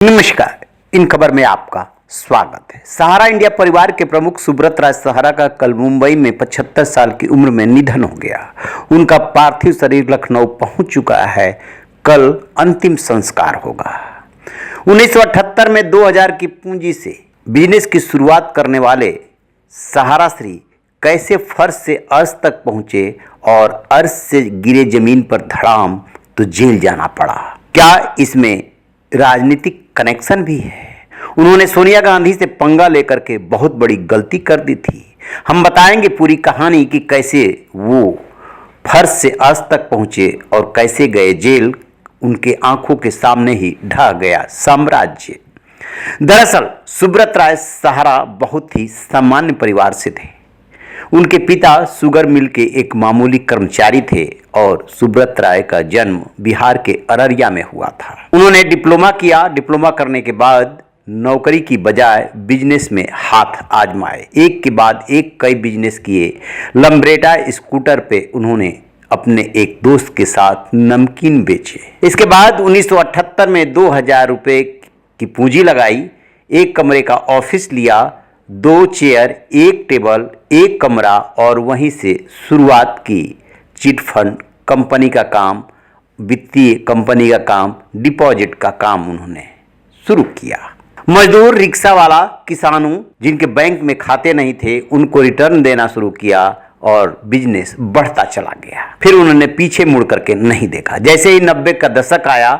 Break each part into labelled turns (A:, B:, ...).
A: नमस्कार। इन खबर में आपका स्वागत है। सहारा इंडिया परिवार के प्रमुख सुब्रत राज सहारा का कल मुंबई में 75 साल की उम्र में निधन हो गया। उनका पार्थिव शरीर लखनऊ पहुंच चुका है। कल अंतिम संस्कार होगा। 1978 में 2000 की पूंजी से बिजनेस की शुरुआत करने वाले सहारा श्री कैसे फर्श से अर्श तक पहुंचे और अर्श से गिरे जमीन पर धड़ाम तो जेल जाना पड़ा। क्या इसमें राजनीतिक कनेक्शन भी है? उन्होंने सोनिया गांधी से पंगा लेकर के बहुत बड़ी गलती कर दी थी। हम बताएंगे पूरी कहानी कि कैसे वो फर्श से अर्श तक पहुंचे और कैसे गए जेल। उनके आंखों के सामने ही ढह गया साम्राज्य। दरअसल सुब्रत राय सहारा बहुत ही सामान्य परिवार से थे। उनके पिता शुगर मिल के एक मामूली कर्मचारी थे और सुब्रत राय का जन्म बिहार के अररिया में हुआ था। उन्होंने डिप्लोमा किया। डिप्लोमा करने के बाद नौकरी की बजाय बिजनेस में हाथ आजमाए। एक के बाद एक कई बिजनेस किए। लम्ब्रेटा स्कूटर पे उन्होंने अपने एक दोस्त के साथ नमकीन बेचे। इसके बाद 1978 में 2000 रुपये की पूंजी लगाई। एक कमरे का ऑफिस लिया, 2 चेयर, 1 टेबल, 1 कमरा और वहीं से शुरुआत की चिट फंड कंपनी का काम, वित्तीय कंपनी का काम, डिपॉजिट का काम उन्होंने शुरू किया। मजदूर, रिक्शा वाला, किसानों जिनके बैंक में खाते नहीं थे उनको रिटर्न देना शुरू किया और बिजनेस बढ़ता चला गया। फिर उन्होंने पीछे मुड़ करके नहीं देखा। जैसे ही 90 का दशक आया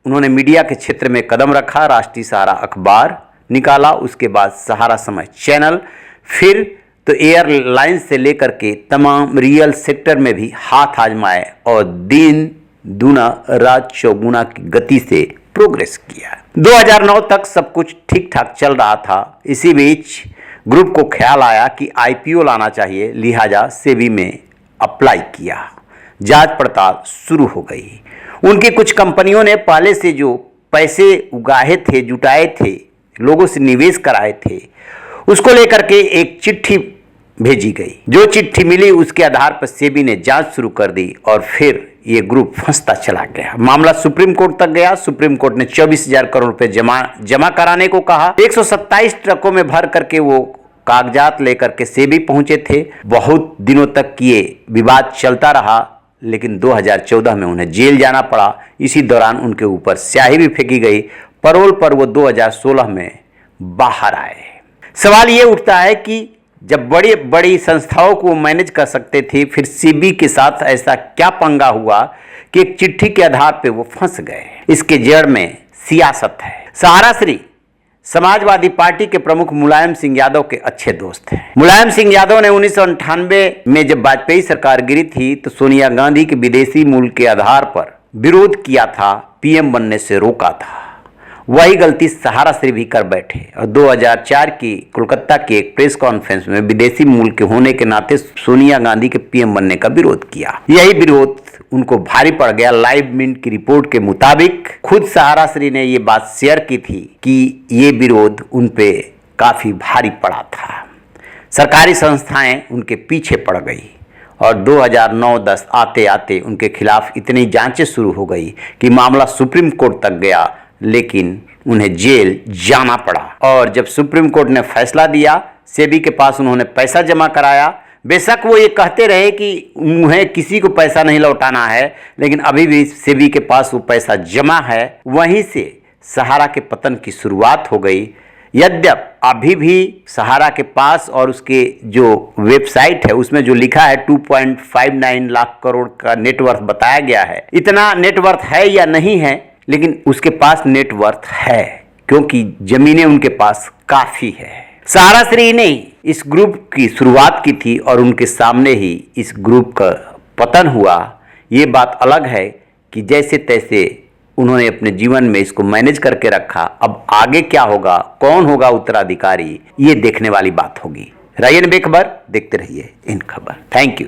A: उन्होंने मीडिया के क्षेत्र में कदम रखा। राष्ट्रीय सहारा अखबार निकाला, उसके बाद सहारा समय चैनल, फिर तो एयरलाइन से लेकर के तमाम रियल सेक्टर में भी हाथ आजमाए और दिन दूना रात चौगुना की गति से प्रोग्रेस किया। 2009 तक सब कुछ ठीक ठाक चल रहा था। इसी बीच ग्रुप को ख्याल आया कि आईपीओ लाना चाहिए, लिहाजा सेबी में अप्लाई किया। जांच पड़ताल शुरू हो गई। उनकी कुछ कंपनियों ने पहले से जो पैसे उगाए थे, जुटाए थे, लोगों से निवेश कराए थे, उसको लेकर के एक चिट्ठी भेजी गई। जो चिट्ठी मिली उसके आधार पर सेबी ने जांच शुरू कर दी और फिर ये ग्रुप फंसता चला गया। मामला सुप्रीम कोर्ट तक गया। सुप्रीम कोर्ट ने 24,000 करोड़ रुपए जमा कराने को कहा। 127 ट्रकों में भर करके वो कागजात लेकर के सेबी पहुंचे थे। बहुत दिनों तक ये विवाद चलता रहा, लेकिन 2014 में उन्हें जेल जाना पड़ा। इसी दौरान उनके ऊपर स्याही भी फेंकी गई। पैरोल पर वो 2016 में बाहर आए। सवाल ये उठता है कि जब बड़ी बड़ी संस्थाओं को मैनेज कर सकते थे, फिर सेबी के साथ ऐसा क्या पंगा हुआ कि एक चिट्ठी के आधार पे वो फंस गए? इसके जड़ में सियासत है। सहारा श्री समाजवादी पार्टी के प्रमुख मुलायम सिंह यादव के अच्छे दोस्त हैं। मुलायम सिंह यादव ने 1998 में जब वाजपेयी सरकार गिरी थी तो सोनिया गांधी के विदेशी मूल के आधार पर विरोध किया था, पीएम बनने से रोका था। वही गलती सहारा श्री भी कर बैठे और 2004 की कोलकाता की एक प्रेस कॉन्फ्रेंस में विदेशी मूल के होने के नाते सोनिया गांधी के पीएम बनने का विरोध किया। यही विरोध उनको भारी पड़ गया। लाइव मिंट की रिपोर्ट के मुताबिक खुद सहारा श्री ने ये बात शेयर की थी कि ये विरोध उन पे काफी भारी पड़ा था। सरकारी संस्थाएं उनके पीछे पड़ गई और 2009-10 आते आते उनके खिलाफ इतनी जांचें शुरू हो गई कि मामला सुप्रीम कोर्ट तक गया, लेकिन उन्हें जेल जाना पड़ा। और जब सुप्रीम कोर्ट ने फैसला दिया, सेबी के पास उन्होंने पैसा जमा कराया। बेशक वो ये कहते रहे कि उन्हें किसी को पैसा नहीं लौटाना है, लेकिन अभी भी सेबी के पास वो पैसा जमा है। वहीं से सहारा के पतन की शुरुआत हो गई। यद्यप अभी भी सहारा के पास और उसके जो वेबसाइट है उसमें जो लिखा है 2.59 लाख करोड़ का नेटवर्थ बताया गया है। इतना नेटवर्थ है या नहीं है, लेकिन उसके पास नेटवर्थ है क्योंकि जमीनें उनके पास काफी है। सहारा श्री ने इस ग्रुप की शुरुआत की थी और उनके सामने ही इस ग्रुप का पतन हुआ। ये बात अलग है कि जैसे तैसे उन्होंने अपने जीवन में इसको मैनेज करके रखा। अब आगे क्या होगा, कौन होगा उत्तराधिकारी, ये देखने वाली बात होगी। रहिए बेखबर, देखते रहिए इन खबर। Thank you.